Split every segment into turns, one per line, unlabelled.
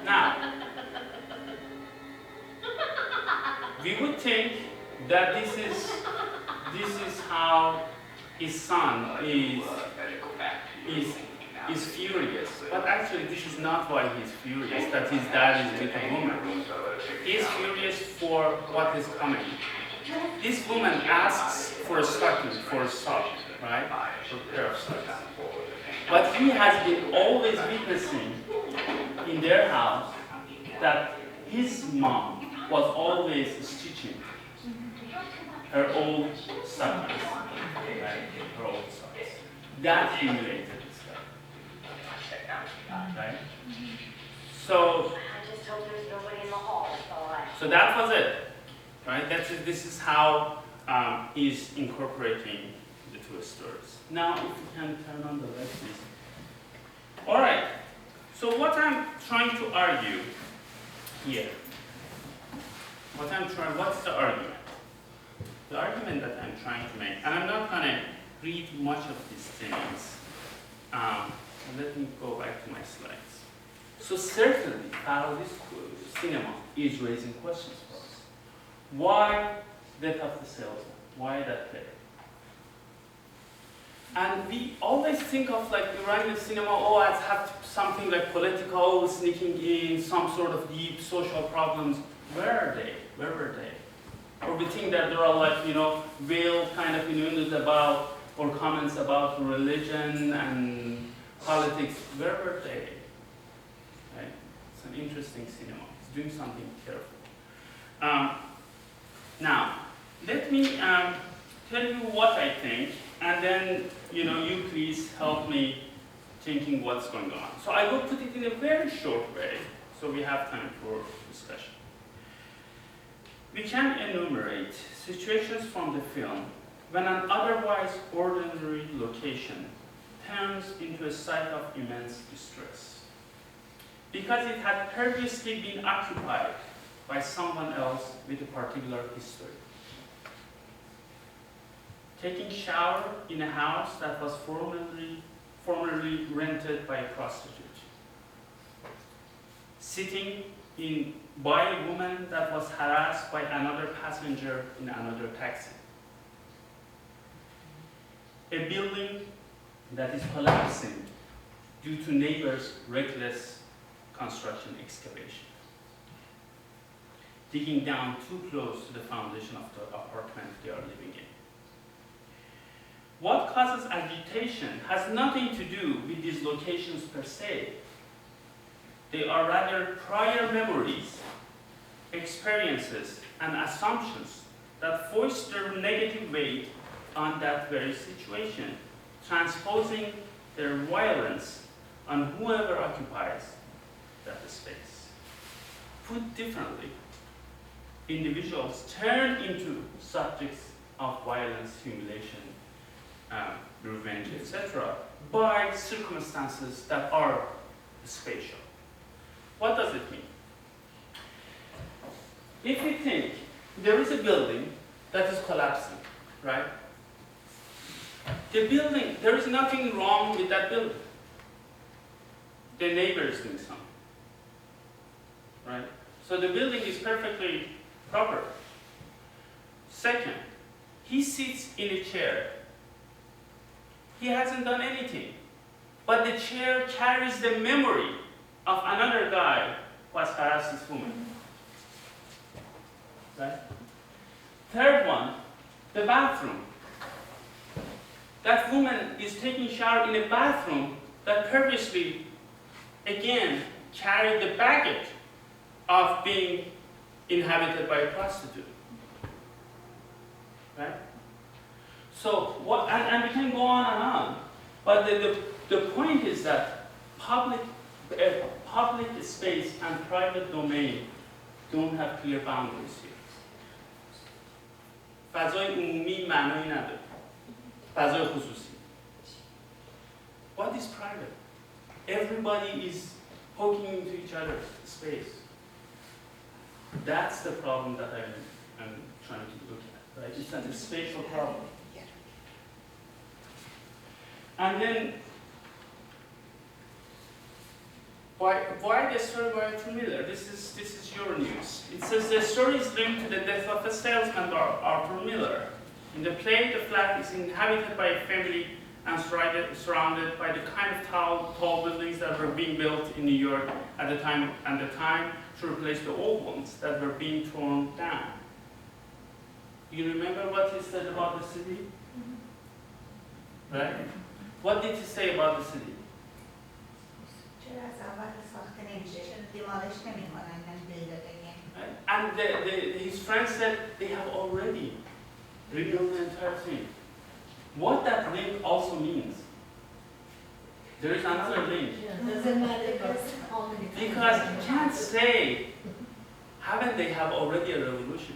Now, we would think that this is how his son is furious, but actually this is not why he's furious, that his dad is with a woman. He's furious for what is coming. This woman asks for a stocking, for a sock, right? For a pair of socks. But he has been always witnessing in their house that his mom was always stitching her old stockings, right? Her old socks. That humiliated this guy, right? So that was it, right? This is how he's incorporating the two stories. Now, if you can turn on the light, please. All right. So what I'm trying to argue here, what's the argument? The argument that I'm trying to make, and I'm not going to read much of these things. Let me go back to my slides. So certainly, Farhadi's cinema is raising questions for us. Why Death of the Salesman? Why that play? And we always think of like Iranian cinema, oh, as have something like political, sneaking in, some sort of deep social problems. Where are they? Where were they? Or we think that there are like, veiled kind of innuendos about, or comments about religion and politics. Where were they? Right? It's an interesting cinema. It's doing something careful. Now, let me tell you what I think, and then you please help me thinking what's going on. So I will put it in a very short way, so we have time for discussion. We can enumerate situations from the film when an otherwise ordinary location turns into a site of immense distress, because it had previously been occupied by someone else with a particular history. Taking shower in a house that was formerly rented by a prostitute. Sitting by a woman that was harassed by another passenger in another taxi. A building that is collapsing due to neighbors' reckless construction excavation. Digging down too close to the foundation of the apartment they are living in. What causes agitation has nothing to do with these locations per se. They are rather prior memories, experiences, and assumptions that foist their negative weight on that very situation, transposing their violence on whoever occupies that space. Put differently, individuals turn into subjects of violence, humiliation, revenge, etc., by circumstances that are spatial. What does it mean? If we think there is a building that is collapsing, right? The building, there is nothing wrong with that building. The neighbor is doing something, right? So the building is perfectly proper. Second, he sits in a chair. He hasn't done anything, but the chair carries the memory of another guy who has harassed this woman. Right? Third one, the bathroom. That woman is taking a shower in a bathroom that previously, again, carried the baggage of being inhabited by a prostitute. Right? So, and we can go on and on, but the point is that public space and private domain don't have clear boundaries here. فضای عمومی معنی نداره. فضای خصوصی. What is private? Everybody is poking into each other's space. That's the problem that I'm trying to look at, right? It's a spatial problem. And then, why the story by Arthur Miller? This is your news. It says the story is linked to the death of a salesman by Arthur Miller. In the play, the flat is inhabited by a family and surrounded by the kind of tall buildings that were being built in New York at the time to replace the old ones that were being torn down. You remember what he said about the city? Right? What did he say about the city? Right? And his friends said they have already rebuilt the entire thing. What that link also means. There is another link.
Doesn't matter
because you can't say, haven't they have already a revolution?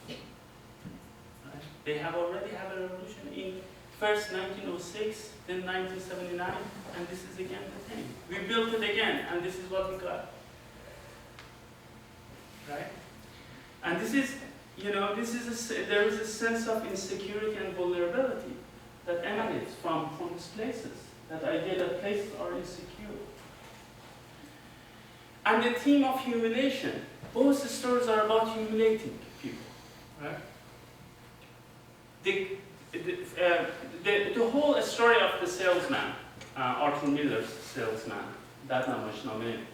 Right? They have already had a revolution in first 1906, then 1979, and this is again the thing. We built it again, and this is what we got. Right? And this is, there is a sense of insecurity and vulnerability that emanates from these places. That idea that places are insecure. And the theme of humiliation. Both the stories are about humiliating people. Right? The whole story of the salesman, Arthur Miller's salesman, that name,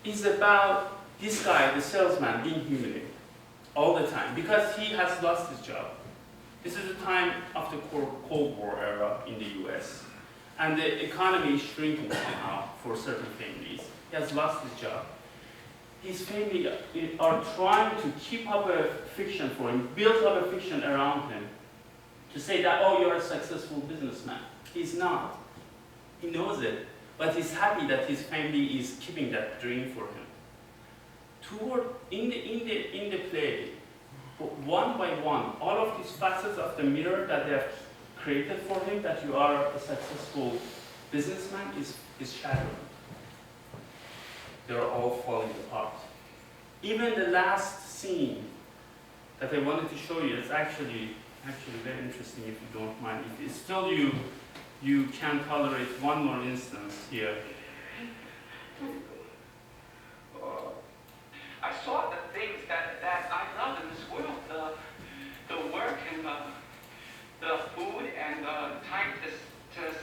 is about this guy, the salesman, being humiliated all the time because he has lost his job. This is the time of the Cold War era in the US, and the economy is shrinking somehow for certain families. He has lost his job. His family are trying to keep up a fiction for him, build up a fiction around him, to say that, oh, you're a successful businessman. He's not. He knows it, but he's happy that his family is keeping that dream for him. In the play, one by one, all of these facets of the mirror that they have created for him, that you are a successful businessman, is shattering. They're all falling apart. Even the last scene that I wanted to show you is actually very interesting, if you don't mind. If it's still you can tolerate one more instance here.
I saw the things that I love in this world, the work and the food and the time to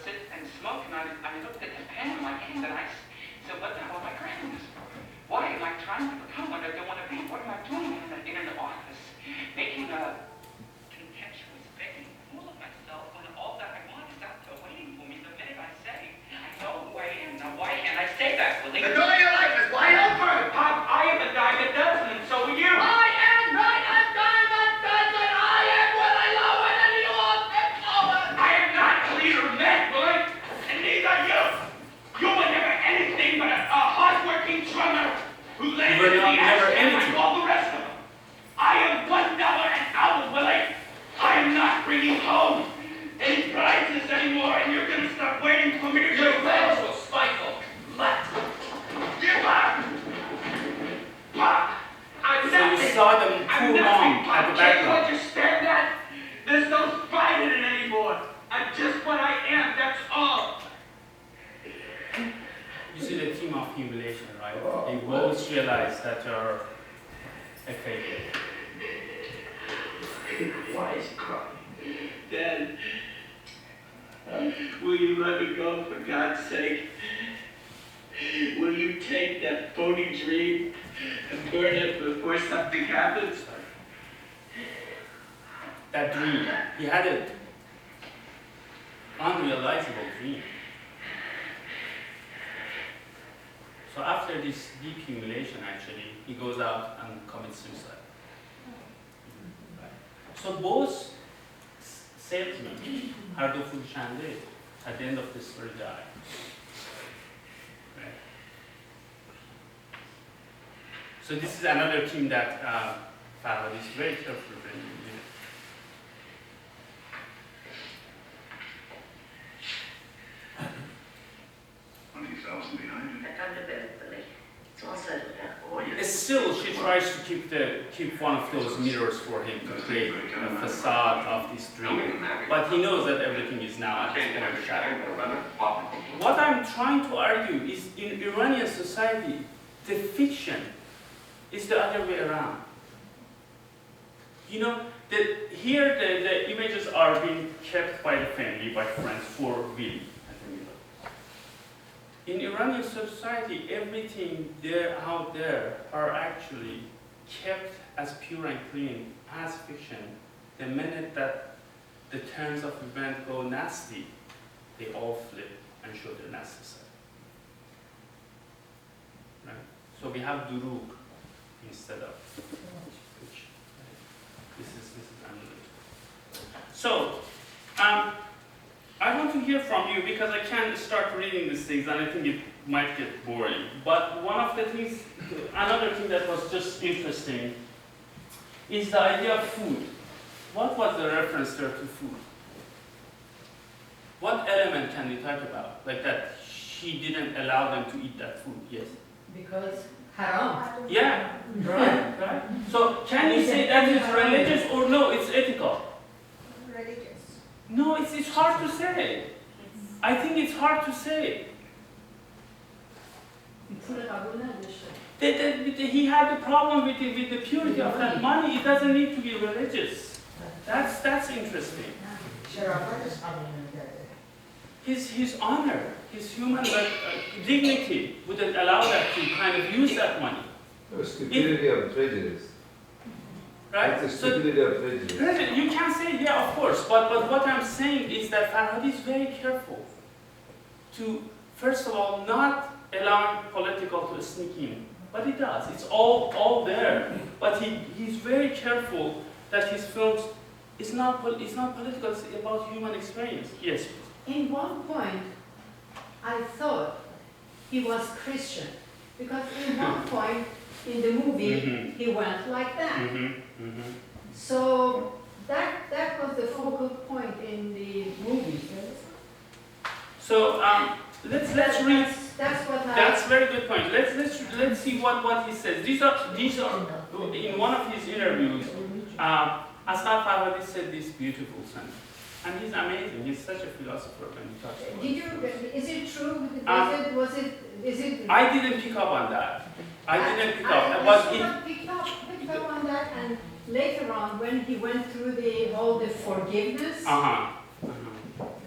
sit and smoke. And I looked at the pen in my hand and I said, what the hell am I creating this for? Why am I trying to become what I don't want to be? What am I doing in an office? Making a contemptuous begging fool of myself when all that I want is out there waiting for me the minute I say, I know who I am. Now why can't I say that, Willie?
The door of your life is wide open!
Pop, I am a diamond dozen, and so are you.
I am not a diamond dozen! I am what I love and you are empowered!
I am not a leader of men, Willie, and neither are you. You were never anything but a hard-working drummer who landed in the ash like all the rest of them. I am $1 an hour, Willie. I am not bringing home any prizes anymore, and you're going to stop waiting for me to
Your
do
vows will spiteful.
What? Give up! Pop! I'm
So
nothing.
you saw them
I'm
too
nothing,
long
Pop.
at the
Can't you
background.
understand that? There's no pride in it anymore. I'm just what I am, that's all.
You see the theme of humiliation, right? They both realize that you're a failure.
Why is he crying? Dad, will you let me go for God's sake? Will you take that phony dream and burn it before something happens?
That dream, he had an unrealizable dream. So after this deep humiliation, actually, he goes out and commits suicide. Right. So both salesmen, Hardo Fulshande, at the end of the story die. Right. So this is another theme that Farhadi is very careful bringing in.
thousand behind it.
It's all settled now. Oh, yeah.
Still, she tries to keep one of those mirrors for him to create a facade of this dream. But he knows that everything is now at this point shattered. What I'm trying to argue is in Iranian society, the fiction is the other way around. You know, here the images are being kept by the family, by friends, for Willy. In Iranian society, everything there out there are actually kept as pure and clean as fiction. The minute that the turns of event go nasty, they all flip and show their nasty side. Right? So we have durug instead of fiction. This is unbelievable. So, I want to hear from you because I can't start reading these things and I think it might get boring. But one of the things, another thing that was just interesting is the idea of food. What was the reference there to food? What element can you talk about? Like that she didn't allow them to eat that food, yes?
Because haram.
Yeah, right. So can you say that it's religious or no, it's ethical?
Religious.
No, it's hard to say. I think it's hard to say. He had a problem with the purity of that money. It doesn't need to be religious. That's interesting. His honor, his human dignity wouldn't allow that to kind of use that money.
No, stupidity of prejudice.
Right?
It's the stupidity of prejudice.
You can say, yeah, of course, but what I'm saying is that Farhadi is very careful to, first of all, not allowing political to sneak in. But he does. It's all there. But he's very careful that his films is not political, it's about human experience. Yes.
In one point, I thought he was Christian. Because in one point in the movie, he went like that. So that was the focal point in the movie.
So let's read.
That's what
That's a very good point. Let's see what he says. These are in one of his interviews. Asghar Farhadi said this beautiful sentence, and he's amazing. He's such a philosopher when he talks about it.
Is it true? Is it?
I didn't pick up on that. I didn't pick up.
I
But
picked up on that, and later on, when he went through all the forgiveness,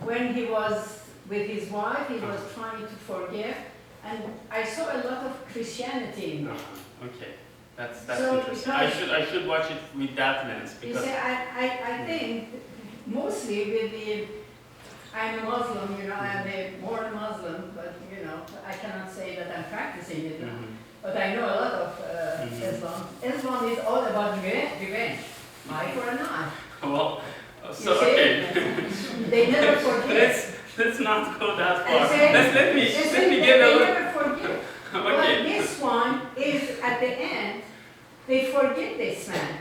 when he was with his wife, he was trying to forgive, and I saw a lot of Christianity in it.
Okay, that's
So
interesting. I should watch it with that lens
You
because
see, I think mostly with the, I'm a Muslim, I'm a born Muslim, but I cannot say that I'm practicing it now. But I know a lot of Islam. Islam is all about revenge, eye for an eye.
well, so
You see?
okay.
They never forgive.
Let's not go that
They
far.
say-
Let me
They
get a little.
never forgive. But
Okay.
this one is at the end, they forgive this man.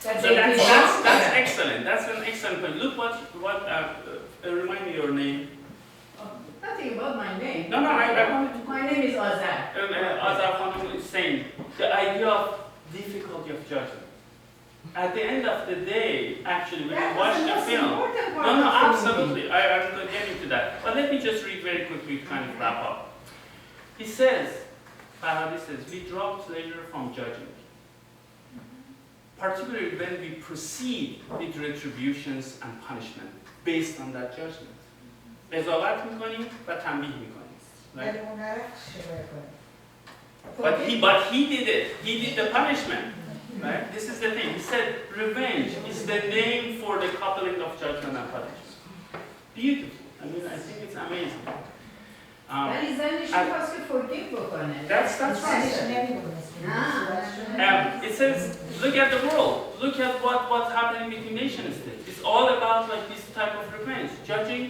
That
So
they
that's
belong to them.
excellent. That's an excellent point. Look what remind me your name.
Nothing about my name.
No, I wanted to.
My name is Azar.
Azar Khanum is saying the idea of difficulty of judgment. At the end of the day, actually, when you watch the film. No, absolutely. I'm getting to that. But let me just read very quickly to kind of wrap up. He says, Farhadi says, we draw pleasure from judging, particularly when we proceed with retributions and punishment based on that judgment. قضاوت میکنیم و تنبیه میکنیم. But he did it. He did the punishment. Right? This is the thing. He said revenge is the name for the coupling of judgment and punishment. Beautiful. I mean, I think it's amazing.
ولی زنش می‌خواست که forgive بکنه.
That's right. It says, look at the world. Look at what's happening between nation states. It's all about like this type of revenge, judging,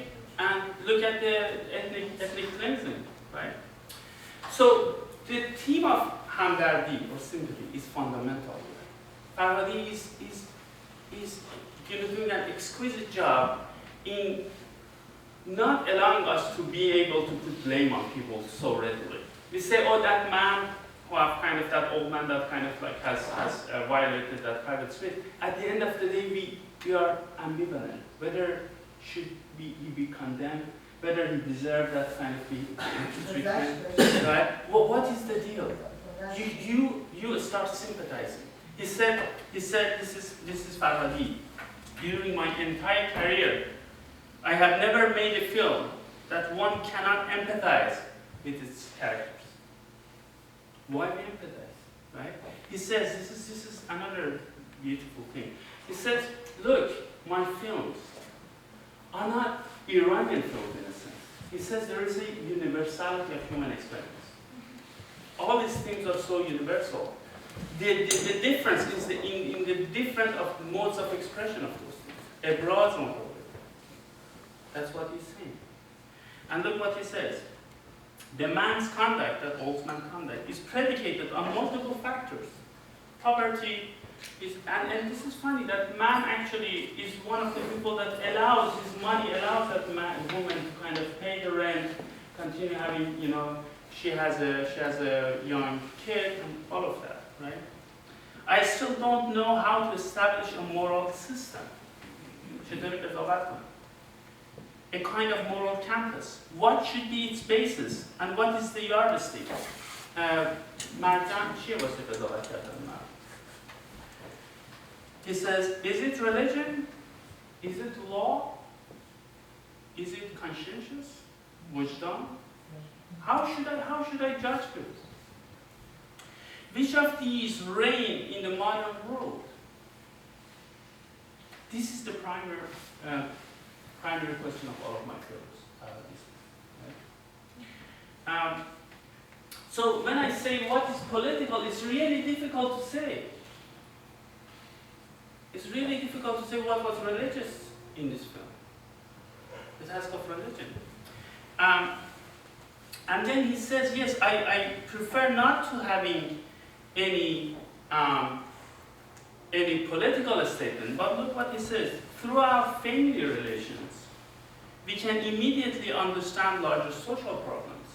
and look at the ethnic cleansing, right? So the theme of hamdardi or sympathy is fundamental. Farhadi is doing an exquisite job in not allowing us to be able to put blame on people so readily. We say, oh, that man, who have kind of, that old man that kind of like has violated that private space. At the end of the day, we are ambivalent. Whether he be condemned, whether he deserved that kind of treatment, right? Well, what is the deal? You start sympathizing. He said, this is Farhadi. During my entire career, I have never made a film that one cannot empathize with its characters. Why we empathize, right? He says, this is another beautiful thing. He says, look, my films are not Iranian films in a sense. He says there is a universality of human experience. All these things are so universal. The difference is in the different of modes of expression of those things. Abroad and over. That's what he's saying. And look what he says. The man's conduct, that old man's conduct, is predicated on multiple factors. Poverty is, and this is funny, that man actually is one of the people that allows his money, allows that woman to kind of pay the rent, continue having, you know, she has a young kid and all of that, right? I still don't know how to establish a moral system. A kind of moral campus. What should be its basis and what is the yardstick? He says, is it religion? Is it law? Is it conscientious? Wujdan? How should I judge this? Which of these reign in the modern world? This is the primary question of all of my films. Right? So when I say what is political, it's really difficult to say. It's really difficult to say what was religious in this film. The task of religion. And then he says, yes, I prefer not to having any political statement, but look what he says. Through our family relations, we can immediately understand larger social problems.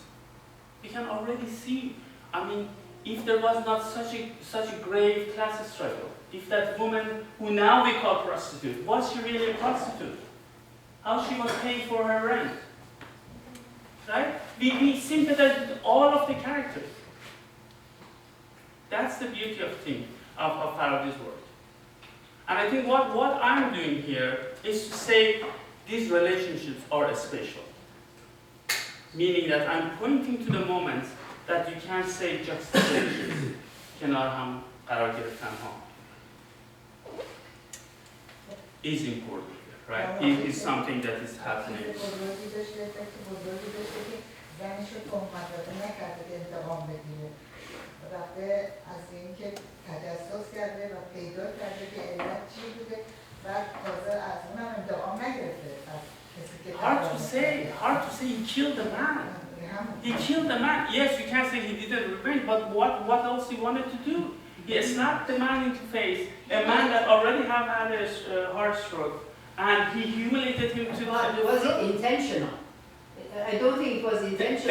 We can already see, I mean, if there was not such a grave class struggle, if that woman who now we call prostitute, was she really a prostitute? How she was paying for her rent? Right? We sympathize with all of the characters. That's the beauty of Farhadi's work. And I think what I'm doing here is to say these relationships are special. Meaning that I'm pointing to the moments that you can't say juxtapositions. کنار هم قرار گرفتن ها. Is important, right? It is something that is happening.
رفته از اینکه تجسس کرده و پیدا کرده که علت چی بوده بعد تازه از اونم انتقام نگرفته از کسی که
hard to say he killed the man. He killed the man. Yes, you can't say he didn't revenge, but what else he wanted to do? He slapped the man into the face, a man that already had a heart stroke, and he humiliated him to the
Was it intentional? I don't think it was intentional.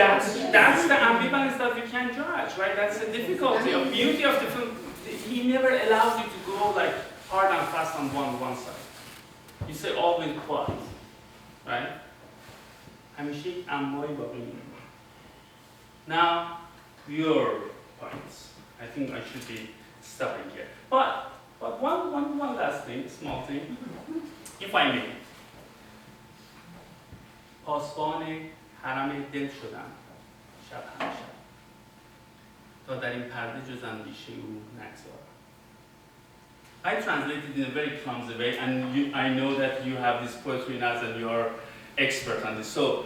That's the ambivalence that we can judge, right? That's the difficulty of beauty of the film. He never allows you to go like hard and fast on one side. You say always quiet, right? Now, your points. I think I should be stopping here. But one last thing, small thing, if I may. پاسبان حرم دل شدم شب همیشه تا در این پرده جز اندیشه او نگذارم. I translated in a very clumsy way, and I know that you have this poetry in us and you are expert on this. So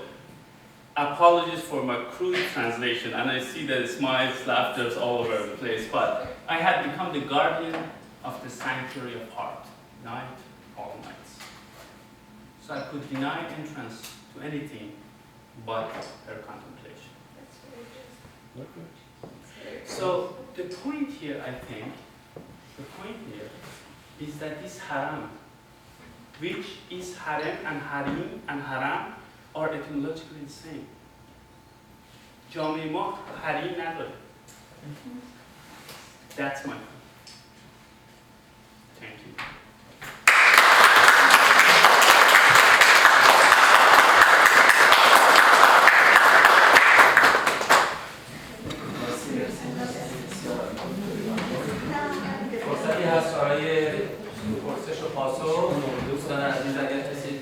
apologies for my crude translation, and I see that smiles, laughter all over the place, but I had become the guardian of the sanctuary of heart, night, all nights. So I could deny entrance to anything but her contemplation. So the point here, I think, is that this haram, which is harem and harim and haram, are etymologically the same. جامعه ما حریم نداره. That's my point. Thank you.
فرصتی هست برای پرسش و پاسخ. دوستان عزیز اگر کسی